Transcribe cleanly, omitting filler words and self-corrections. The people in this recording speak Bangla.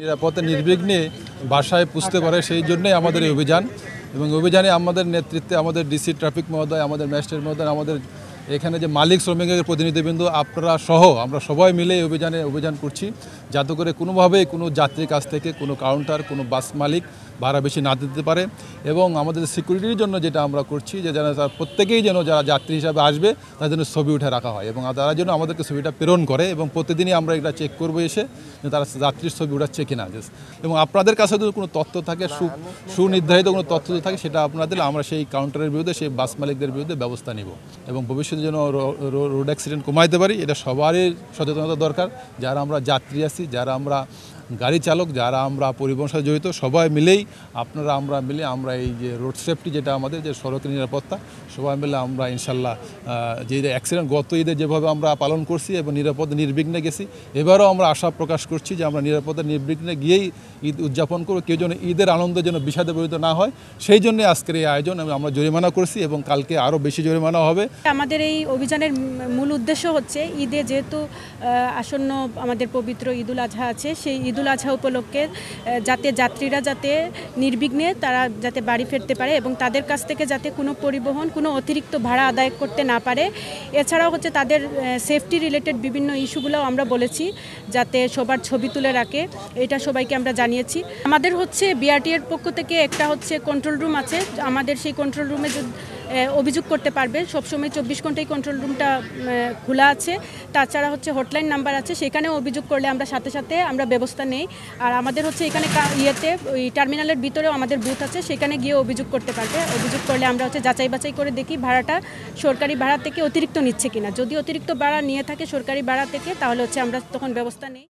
নিরাপদে নির্বিঘ্নে বাসায় পুষতে পারে সেই জন্যই আমাদের এই অভিযান। এবং অভিযানে আমাদের নেতৃত্বে আমাদের ডিসি ট্রাফিক মহোদয়, আমাদের ম্যাজিস্ট্রেট মহোদয়, আমাদের এখানে যে মালিক শ্রমিকের প্রতিনিধিবৃন্দ আপনারা সহ আমরা সবাই মিলে অভিযান করছি, যাতে করে কোনোভাবেই কোনো যাত্রীর কাছ থেকে কোনো কাউন্টার, কোনো বাস মালিক ভাড়া বেশি না দিতে পারে। এবং আমাদের সিকিউরিটির জন্য যেটা আমরা করছি যে যেন প্রত্যেকেই যেন যারা যাত্রী হিসাবে আসবে তাদের জন্য ছবি উঠে রাখা হয় এবং তারা যেন আমাদেরকে ছবিটা প্রেরণ করে এবং প্রতিদিনই আমরা এটা চেক করবো এসে যে তারা যাত্রীর ছবি উঠাচ্ছে কিনা। এবং আপনাদের কাছে যদি কোনো তথ্য থাকে, সুনির্ধারিত কোনো তথ্য থাকে, সেটা আপনাদের আমরা সেই কাউন্টারের বিরুদ্ধে, সেই বাস মালিকদের বিরুদ্ধে ব্যবস্থা নিব এবং ভবিষ্যতে যেন রোড অ্যাক্সিডেন্ট কমাইতে পারি, এটা সবারই সচেতনতা দরকার। যারা আমরা যাত্রী আছি, যারা আমরা গাড়ি চালক, যারা আমরা পরিবহন সাথে জড়িত, সবাই মিলেই আমরা এই যে রোড সেফটি, যেটা আমাদের যে সড়কের নিরাপত্তা, সবাই মিলে আমরা ইনশাল্লাহ যে অ্যাক্সিডেন্ট গত ঈদে যেভাবে আমরা পালন করছি এবং নিরাপদে নির্বিঘ্নে গেছি, এবারও আমরা আশা প্রকাশ করছি যে আমরা নিরাপদে নির্বিঘ্নে গিয়েই ঈদ উদযাপন করব। কেউ যেন ঈদের আনন্দ যেন বিষাদে পরিণত না হয়, সেই জন্য আজকের এই আয়োজন। আমরা জরিমানা করছি এবং কালকে আরও বেশি জরিমানা হবে। আমাদের এই অভিযানের মূল উদ্দেশ্য হচ্ছে ঈদে যেহেতু আসন্ন আমাদের পবিত্র ঈদুল আজহা আছে, সেই ঈদুল আজহা উপলক্ষে যাতে যাত্রীরা যাতে নির্বিঘ্নে তারা যাতে বাড়ি ফিরতে পারে এবং তাদের কাছ থেকে যাতে কোনো পরিবহন কোনো অতিরিক্ত ভাড়া আদায় করতে না পারে। এছাড়াও হচ্ছে তাদের সেফটি রিলেটেড বিভিন্ন ইস্যুগুলোও আমরা বলেছি যাতে সবার ছবি তুলে রাখে, এটা সবাইকে আমরা জানিয়েছি। আমাদের হচ্ছে বিআরটিএর পক্ষ থেকে একটা হচ্ছে কন্ট্রোল রুম আছে, আমাদের সেই কন্ট্রোল রুমে অভিযোগ করতে পারবে। সবসময় 24 ঘন্টায় কন্ট্রোল রুমটা খোলা আছে। তাছাড়া হচ্ছে হটলাইন নাম্বার আছে, সেখানেও অভিযোগ করলে আমরা সাথে সাথে আমরা ব্যবস্থা নেই। আর আমাদের হচ্ছে এখানে ওই টার্মিনালের ভিতরেও আমাদের বুথ আছে, সেখানে গিয়ে অভিযোগ করতে পারবে। অভিযোগ করলে আমরা হচ্ছে যাচাই বাছাই করে দেখি ভাড়াটা সরকারি ভাড়া থেকে অতিরিক্ত নিচ্ছে কিনা। যদি অতিরিক্ত ভাড়া নিয়ে থাকে সরকারি ভাড়া থেকে, তাহলে হচ্ছে আমরা তখন ব্যবস্থা নেই।